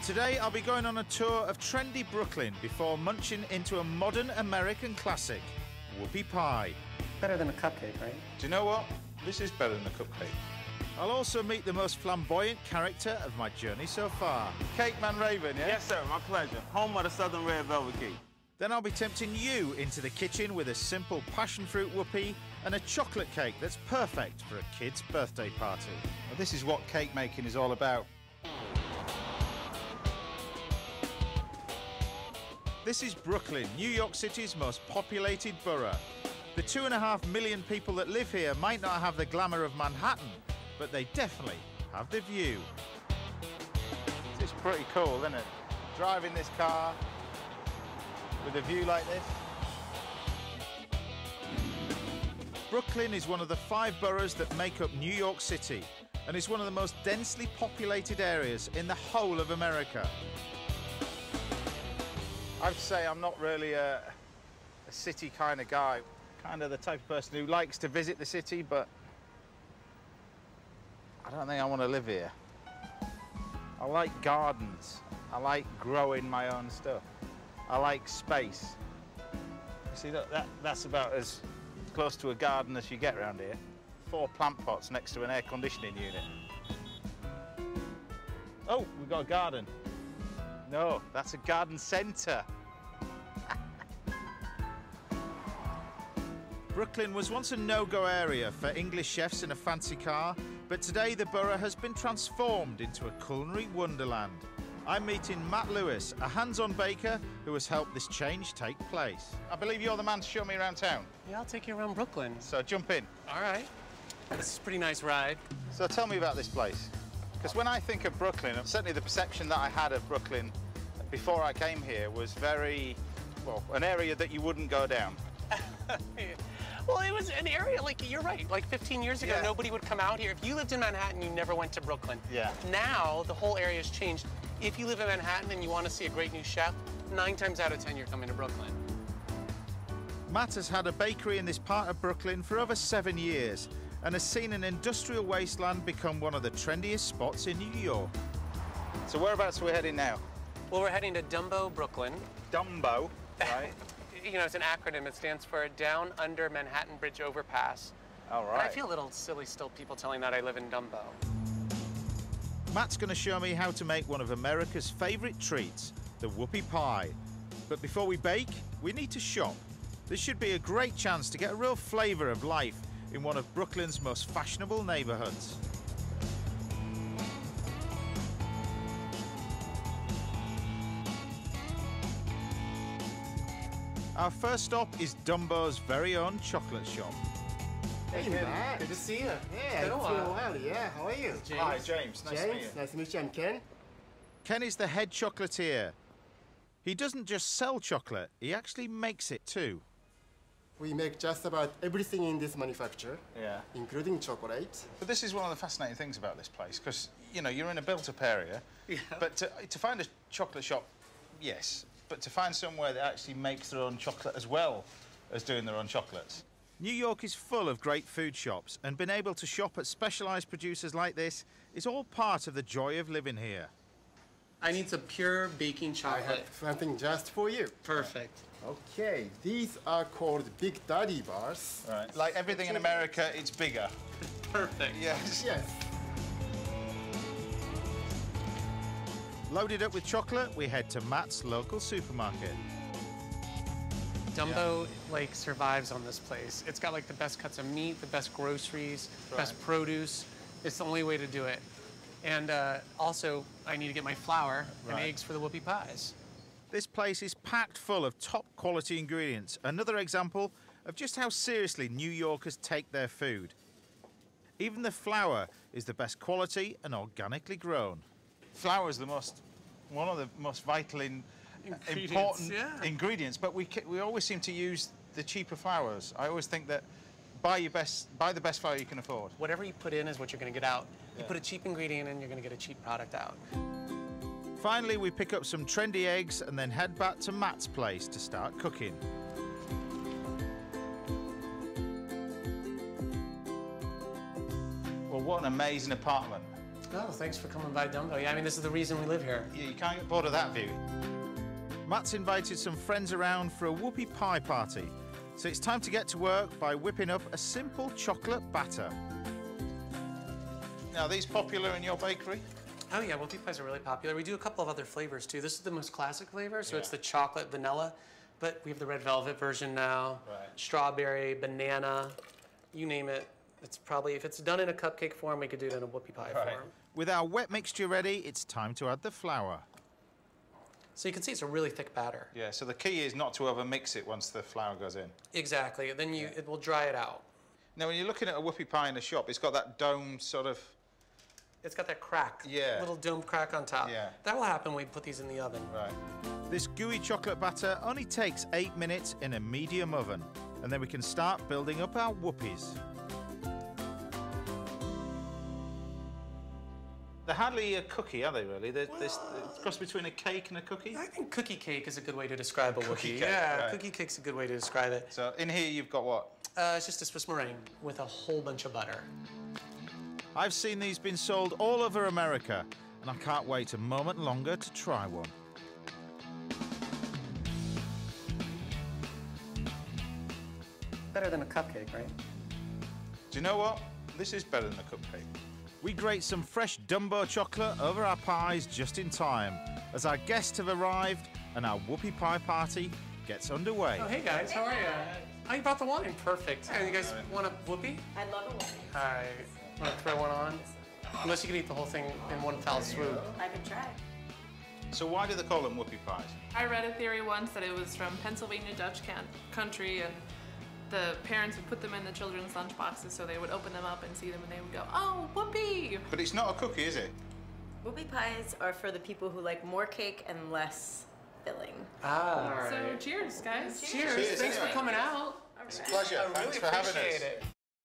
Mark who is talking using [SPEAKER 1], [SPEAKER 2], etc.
[SPEAKER 1] Today I'll be going on a tour of trendy Brooklyn before munching into a modern American classic, Whoopie Pie.
[SPEAKER 2] Better than a cupcake, right?
[SPEAKER 3] Do you know what? This is better than a cupcake.
[SPEAKER 1] I'll also meet the most flamboyant character of my journey so far.
[SPEAKER 3] Cake Man Raven, yeah?
[SPEAKER 4] Yes, sir, my pleasure. Home of the Southern Red Velvet Cake.
[SPEAKER 1] Then I'll be tempting you into the kitchen with a simple passion fruit whoopie and a chocolate cake that's perfect for a kid's birthday party.
[SPEAKER 3] Well, this is what cake making is all about.
[SPEAKER 1] This is Brooklyn, New York City's most populated borough. The 2.5 million people that live here might not have the glamour of Manhattan, but they definitely have the view.
[SPEAKER 3] It's pretty cool, isn't it? Driving this car with a view like this.
[SPEAKER 1] Brooklyn is one of the 5 boroughs that make up New York City and is one of the most densely populated areas in the whole of America.
[SPEAKER 3] I have to say I'm not really a city kind of guy. Kind of the type of person who likes to visit the city, but I don't think I want to live here. I like gardens. I like growing my own stuff. I like space. You see, that's about as close to a garden as you get around here. 4 plant pots next to an air conditioning unit. Oh, we've got a garden. No, that's a garden centre.
[SPEAKER 1] Brooklyn was once a no-go area for English chefs in a fancy car, but today the borough has been transformed into a culinary wonderland. I'm meeting Matt Lewis, a hands-on baker who has helped this change take place.
[SPEAKER 3] I believe you're the man to show me around town.
[SPEAKER 2] Yeah, I'll take you around Brooklyn.
[SPEAKER 3] So jump in.
[SPEAKER 2] All right. This is a pretty nice ride.
[SPEAKER 3] So tell me about this place. Because when I think of Brooklyn, certainly the perception that I had of Brooklyn before I came here was very, well, an area that you wouldn't go down.
[SPEAKER 2] Well, it was an area, like, you're right, like 15 years ago,
[SPEAKER 3] Yeah.
[SPEAKER 2] Nobody would come out here. If you lived in Manhattan, you never went to Brooklyn.
[SPEAKER 3] Yeah.
[SPEAKER 2] Now, the whole area has changed. If you live in Manhattan and you want to see a great new chef, 9 times out of 10, you're coming to Brooklyn.
[SPEAKER 1] Matt has had a bakery in this part of Brooklyn for over 7 years and has seen an industrial wasteland become one of the trendiest spots in New York.
[SPEAKER 3] So whereabouts are we heading now?
[SPEAKER 2] Well, we're heading to Dumbo, Brooklyn.
[SPEAKER 3] Dumbo, right?
[SPEAKER 2] You know, it's an acronym. It stands for Down Under Manhattan Bridge Overpass.
[SPEAKER 3] All
[SPEAKER 2] And
[SPEAKER 3] right.
[SPEAKER 2] I feel a little silly still people telling that I live in Dumbo.
[SPEAKER 1] Matt's going to show me how to make one of America's favourite treats, the Whoopie Pie. But before we bake, we need to shop. This should be a great chance to get a real flavour of life in one of Brooklyn's most fashionable neighbourhoods. Our first stop is Dumbo's very own chocolate shop.
[SPEAKER 5] Hey, Matt. Good to see you. Yeah,
[SPEAKER 2] Been a
[SPEAKER 5] it's been a
[SPEAKER 2] while.
[SPEAKER 5] while. Yeah, how are you?
[SPEAKER 2] James.
[SPEAKER 3] Hi, James. Nice to meet you.
[SPEAKER 5] Nice to meet you. I'm Ken.
[SPEAKER 1] Ken is the head chocolatier. He doesn't just sell chocolate, he actually makes it too.
[SPEAKER 5] We make just about everything in this manufacturer,
[SPEAKER 3] Yeah.
[SPEAKER 5] including chocolate.
[SPEAKER 3] But this is one of the fascinating things about this place, because, you know, you're in a built-up area.
[SPEAKER 2] Yeah.
[SPEAKER 3] But to find a chocolate shop, yes. But to find somewhere that actually makes their own chocolate as well as doing their own chocolates.
[SPEAKER 1] New York is full of great food shops, and being able to shop at specialised producers like this is all part of the joy of living here.
[SPEAKER 2] I need some pure baking
[SPEAKER 5] I
[SPEAKER 2] chocolate.
[SPEAKER 5] have something just for you.
[SPEAKER 2] Perfect.
[SPEAKER 5] Okay, these are called Big Daddy bars.
[SPEAKER 3] Right. Like everything in America, it's bigger.
[SPEAKER 2] Perfect.
[SPEAKER 3] Yes.
[SPEAKER 5] Yes.
[SPEAKER 1] Loaded up with chocolate, we head to Matt's local supermarket.
[SPEAKER 2] Dumbo, like, survives on this place. It's got, like, the best cuts of meat, the best groceries, best produce. It's the only way to do it. And also, I need to get my flour and
[SPEAKER 3] Right.
[SPEAKER 2] eggs for the Whoopie Pies.
[SPEAKER 1] This place is packed full of top quality ingredients, another example of just how seriously New Yorkers take their food. Even the flour is the best quality and organically grown.
[SPEAKER 3] Flour is one of the most vital
[SPEAKER 2] Ingredients,
[SPEAKER 3] important
[SPEAKER 2] yeah.
[SPEAKER 3] ingredients, but we always seem to use the cheaper flours. I always think that buy the best flour you can afford.
[SPEAKER 2] Whatever you put in is what you're going to get out. You
[SPEAKER 3] Yeah.
[SPEAKER 2] put a cheap ingredient in, you're going to get a cheap product out.
[SPEAKER 1] Finally, we pick up some trendy eggs and then head back to Matt's place to start cooking.
[SPEAKER 3] Well, what an amazing apartment.
[SPEAKER 2] Oh, thanks for coming by, Dumbo. Yeah, I mean, this is the reason we live here.
[SPEAKER 1] Yeah, you can't get bored of that view. Matt's invited some friends around for a whoopie pie party, so it's time to get to work by whipping up a simple chocolate batter. Now, are these popular in your bakery?
[SPEAKER 2] Oh yeah, whoopie pies are really popular. We do a couple of other flavors too. This is the most classic flavor, so it's the chocolate vanilla, but we have the red velvet version now.
[SPEAKER 1] Right.
[SPEAKER 2] Strawberry, banana, you name it. It's probably, if it's done in a cupcake form, we could do it in a whoopie pie form.
[SPEAKER 1] With our wet mixture ready, it's time to add the flour.
[SPEAKER 2] So you can see it's a really thick batter.
[SPEAKER 1] Yeah, so the key is not to over mix it once the flour goes in.
[SPEAKER 2] Exactly, then it will dry it out.
[SPEAKER 1] Now, when you're looking at a whoopie pie in the shop, it's got that dome sort of...
[SPEAKER 2] It's got that crack, little dome crack on top.
[SPEAKER 1] Yeah.
[SPEAKER 2] That will happen when we put these in the oven.
[SPEAKER 1] Right. This gooey chocolate batter only takes 8 minutes in a medium oven, and then we can start building up our whoopies. They're hardly a cookie, are they, really? They're this cross between a cake and a cookie?
[SPEAKER 2] I think cookie cake is a good way to describe a
[SPEAKER 1] Cookie
[SPEAKER 2] whoopie.
[SPEAKER 1] cake,
[SPEAKER 2] Yeah,
[SPEAKER 1] right.
[SPEAKER 2] cookie cake's a good way to describe it.
[SPEAKER 1] So in here you've got what?
[SPEAKER 2] It's just a Swiss meringue with a whole bunch of butter.
[SPEAKER 1] I've seen these being sold all over America, and I can't wait a moment longer to try one.
[SPEAKER 2] Better than a cupcake, right?
[SPEAKER 1] Do you know what? This is better than a cupcake. We grate some fresh Dumbo chocolate over our pies just in time, as our guests have arrived and our whoopie pie party gets underway.
[SPEAKER 2] Oh, hey guys, how are you? Oh, you brought the wine. Perfect. And you guys want a whoopie?
[SPEAKER 6] I'd love a whoopie.
[SPEAKER 2] All right. Want to throw one on? Unless you can eat the whole thing in one foul swoop.
[SPEAKER 6] I could try.
[SPEAKER 1] So why do they call them whoopie pies?
[SPEAKER 7] I read a theory once that it was from Pennsylvania Dutch country, and the parents would put them in the children's lunchboxes so they would open them up and see them and they would go, oh, whoopee!
[SPEAKER 1] But it's not a cookie, is it?
[SPEAKER 6] Whoopie pies are for the people who like more cake and less filling.
[SPEAKER 2] Ah.
[SPEAKER 7] So cheers, guys.
[SPEAKER 2] Cheers.
[SPEAKER 1] Cheers,
[SPEAKER 2] Thanks for
[SPEAKER 1] anyway.
[SPEAKER 2] coming out.
[SPEAKER 1] It's a pleasure.
[SPEAKER 2] I really
[SPEAKER 1] Thanks for having
[SPEAKER 2] appreciate
[SPEAKER 1] us.
[SPEAKER 2] it.